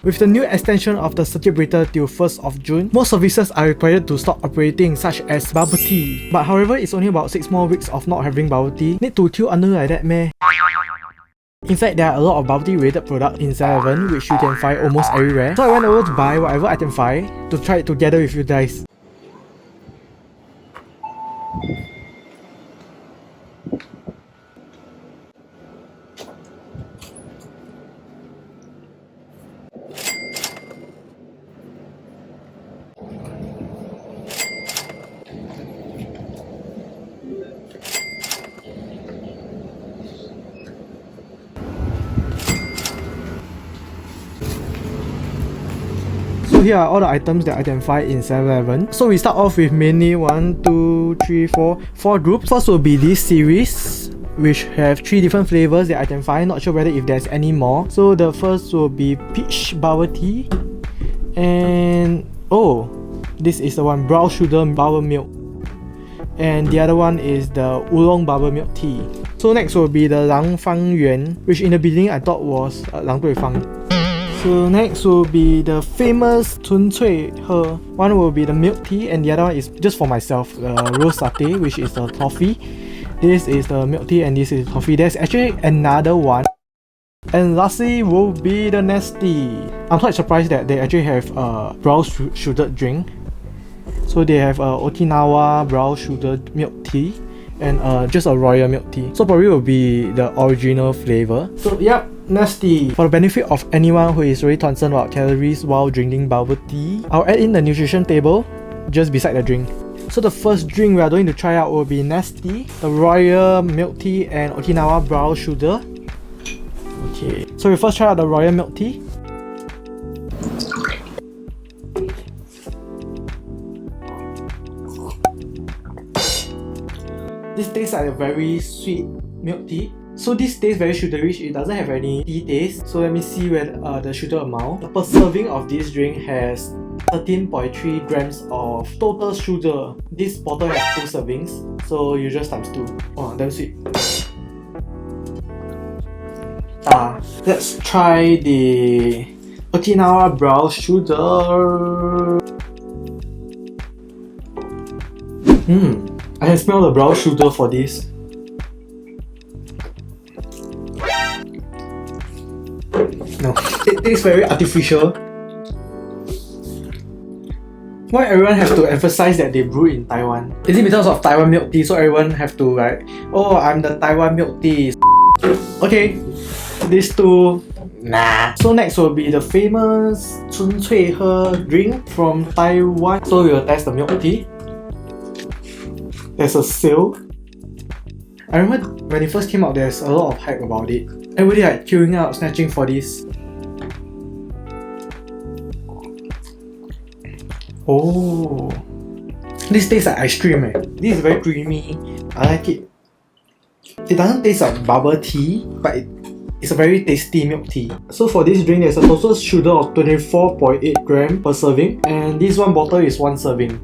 With the new extension of the circuit breaker till 1st of June, most services are required to stop operating, such as bubble tea. But however, it's only about 6 more weeks of not having bubble tea. Need to queue under like that meh? In fact, there are a lot of bubble tea related products in 7-Eleven which you can find almost everywhere. So I went over to buy whatever I can find to try it together with you guys. So here are all the items that I can find in 7-Eleven. So we start off with mainly 4 groups. First will be this series, which have 3 different flavors that I can find. Not sure whether if there's any more. So the first will be peach bubble tea, and oh, this is the one, brown sugar bubble milk, and the other one is the oolong bubble milk tea. So next will be the 狼方圆, which in the beginning I thought was 狼对方. So next will be the famous 纯粹喝. One will be the milk tea, and the other one is just for myself, the rose latte, which is the toffee. This is the milk tea and this is toffee. There's actually another one. And lastly will be the nasty. I'm quite surprised that they actually have a brown sugared drink. So they have Okinawa brown sugar milk tea and just a royal milk tea. So probably will be the original flavor. So yep, nasty. For the benefit of anyone who is really concerned about calories while drinking bubble tea, I'll add in the nutrition table just beside the drink. So the first drink we are going to try out will be nasty, the royal milk tea and Okinawa brown sugar. Okay, so we first try out the royal milk tea. This tastes like a very sweet milk tea. So this tastes very sugary, it doesn't have any tea taste. So let me see where the sugar amount. The per serving of this drink has 13.3 grams of total sugar. This bottle has 2 servings, so you just times 2. Oh, damn sweet. Let's try the Okinawa brown sugar. I can smell the brown sugar for this. No, it tastes very artificial. Why everyone have to emphasize that they brew in Taiwan? Is it because of Taiwan milk tea, so everyone have to like, oh, I'm the Taiwan milk tea. Okay, these two, nah. So next will be the famous 纯粹喝 drink from Taiwan. So we will test the milk tea. There's a sale. I remember when it first came out, there's a lot of hype about it. Everybody like queuing out, snatching for this. Oh, this tastes like ice cream. This is very creamy. I like it. It doesn't taste like bubble tea, but it's a very tasty milk tea. So for this drink, there's a total sugar of 24.8 grams per serving, and this one bottle is 1 serving.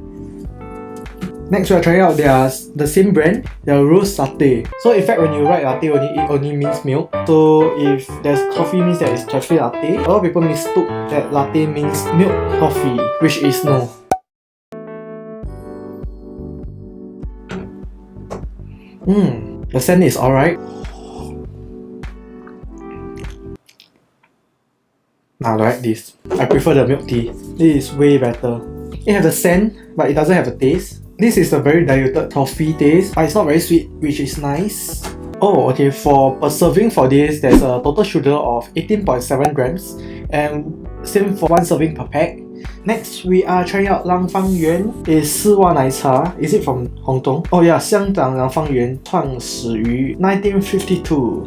Next, we are trying out the same brand, the rose latte. So in fact, when you write latte, it only means milk. So if there's coffee means that it's coffee latte. A lot of people mistook that latte means milk coffee, which is no. The scent is alright. I like this. I prefer the milk tea. This is way better. It has a scent, but it doesn't have a taste. This is a very diluted toffee taste, but it's not very sweet, which is nice. Oh, okay, for per serving for this, there's a total sugar of 18.7 grams, and same for 1 serving per pack. Next, we are trying out 狼方圆 is 丝袜奶茶. Is it from Hong Kong? Oh yeah, 香港狼方圆创始于 1952.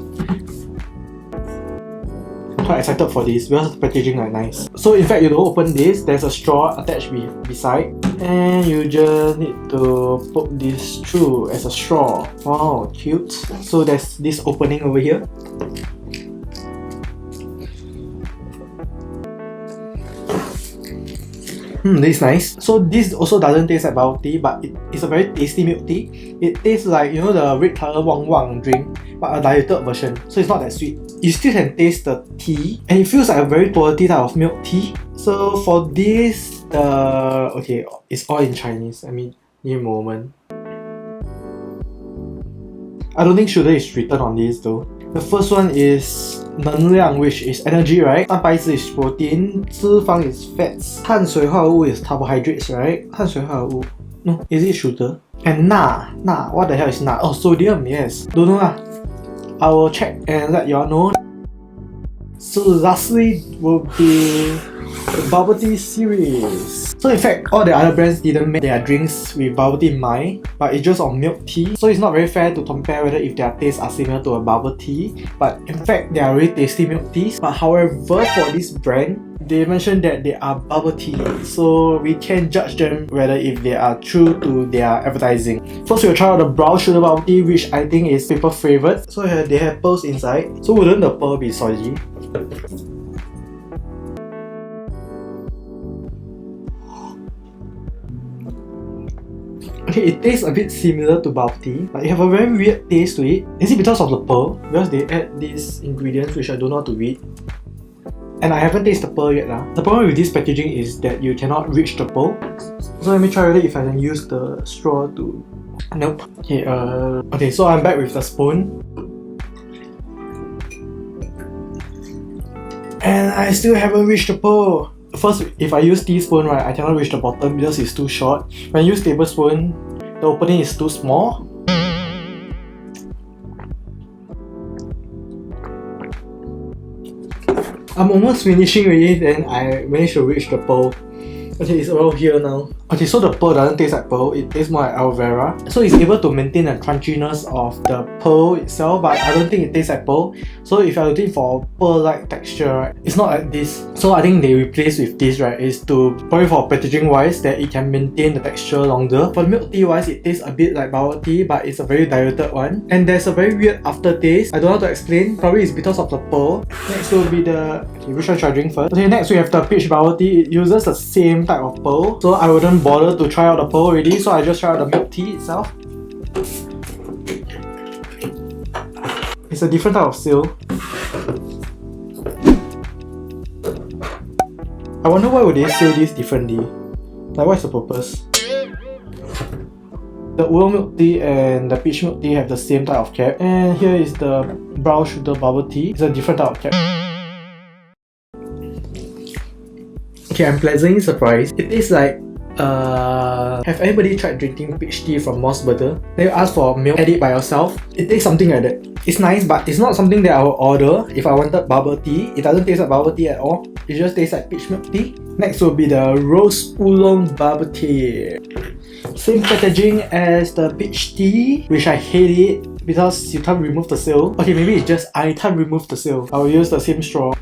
Quite excited for this because the packaging are nice. So in fact, you don't open this, there's a straw attached beside, and you just need to poke this through as a straw. Wow, cute. So there's this opening over here. This is nice. So this also doesn't taste like bubble tea, but it's a very tasty milk tea. It tastes like, you know, the red color Wang Wang drink, but a diluted version, so it's not that sweet. You still can taste the tea, and it feels like a very quality type of milk tea. So for this, okay, it's all in Chinese. I mean, need a moment. I don't think sugar is written on this though. The first one is 能量, which is energy, right? 蛋白质 is protein, 脂肪 is fats, 碳水化合物 is carbohydrates, right? 碳水化合物 no, is it sugar? And 钠, what the hell is 钠? Oh, sodium, yes. Don't know lah. I will check and let y'all know. So lastly will be the bubble tea series. So in fact, all the other brands didn't make their drinks with bubble tea in mind, but it's just on milk tea. So it's not very fair to compare whether if their tastes are similar to a bubble tea. But in fact, they are really tasty milk teas. But however, for this brand, they mentioned that they are bubble tea. So we can judge them whether if they are true to their advertising. First, we'll try out the brown sugar bubble tea, which I think is people favorite. So here they have pearls inside. So wouldn't the pearl be soggy? Okay, it tastes a bit similar to bubble tea, but it have a very weird taste to it. Is it because of the pearl? Because they add these ingredients which I don't know how to read. And I haven't tasted the pearl yet lah. The problem with this packaging is that you cannot reach the pearl. So let me try whether if I can use the straw to... Nope. Okay, so I'm back with the spoon. And I still haven't reached the pearl. First, if I use teaspoon, right, I cannot reach the bottom because it's too short. When I use tablespoon, the opening is too small. I'm almost finishing already, then I managed to reach the pearl. Okay, it's around here now. Okay, so the pearl doesn't taste like pearl, it tastes more like aloe vera. So it's able to maintain the crunchiness of the pearl itself, but I don't think it tastes like pearl. So if you're looking for pearl-like texture, right, it's not like this. So I think they replace with this, right, is to probably for packaging wise that it can maintain the texture longer. For milk tea wise, it tastes a bit like bubble tea, but it's a very diluted one. And there's a very weird aftertaste. I don't know how to explain. Probably it's because of the pearl. Next will be the... Okay, which one should I drink first? Okay, next we have the peach bubble tea. It uses the same type of pearl. So I wouldn't bother to try out the pearl already, so I just try out the milk tea itself. It's a different type of seal. I wonder why would they seal this differently? Like, what's the purpose? The oolong milk tea and the peach milk tea have the same type of cap, and here is the brown sugar bubble tea. It's a different type of cap. Okay, I'm pleasantly surprised. It tastes like have anybody tried drinking peach tea from Moss Burger? Then you ask for milk, add it by yourself. It tastes something like that. It's nice, but it's not something that I would order if I wanted bubble tea. It doesn't taste like bubble tea at all. It just tastes like peach milk tea. Next will be the rose oolong bubble tea. Same packaging as the peach tea, which I hate it because you can't remove the seal. Okay, maybe it's just I can't remove the seal. I will use the same straw.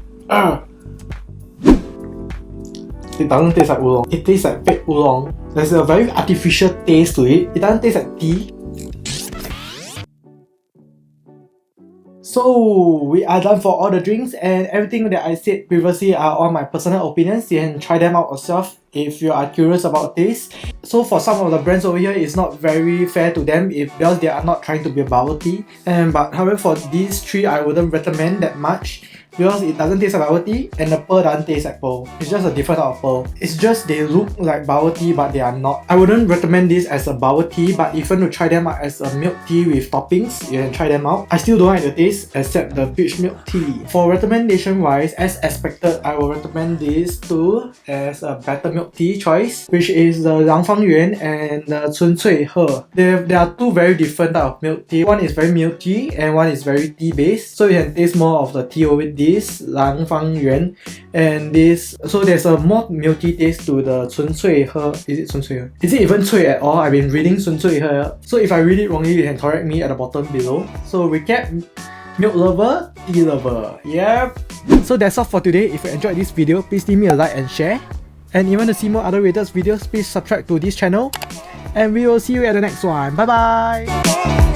It doesn't taste like oolong. It tastes like fake oolong. There's a very artificial taste to it. It doesn't taste like tea. So we are done for all the drinks, and everything that I said previously are all my personal opinions. You can try them out yourself if you are curious about taste. So for some of the brands over here, it's not very fair to them because they are not trying to be a bubble tea. But however, for these three, I wouldn't recommend that much because it doesn't taste like bubble tea and the pearl doesn't taste like pearl. It's just a different type of pearl. It's just they look like bubble tea but they are not. I wouldn't recommend this as a bubble tea, but if you want to try them out as a milk tea with toppings, you can try them out. I still don't like the taste except the peach milk tea. For recommendation wise, as expected, I will recommend these two as a better milk tea choice, which is the 良方园 and the 纯粹喝. There are two very different type of milk tea. One is very milky and one is very tea based, so you can taste more of the tea with this 良方园 and this. So there's a more milky taste to the 纯粹喝. Is it 纯粹喝? Is it even 粹 at all? I've been reading 纯粹喝. So if I read it wrongly, you can correct me at the bottom below. So recap. Milk lover, tea lover. Yep. So that's all for today. If you enjoyed this video, please leave me a like and share. And if you want to see more other Raiders videos, please subscribe to this channel. And we will see you at the next one. Bye bye!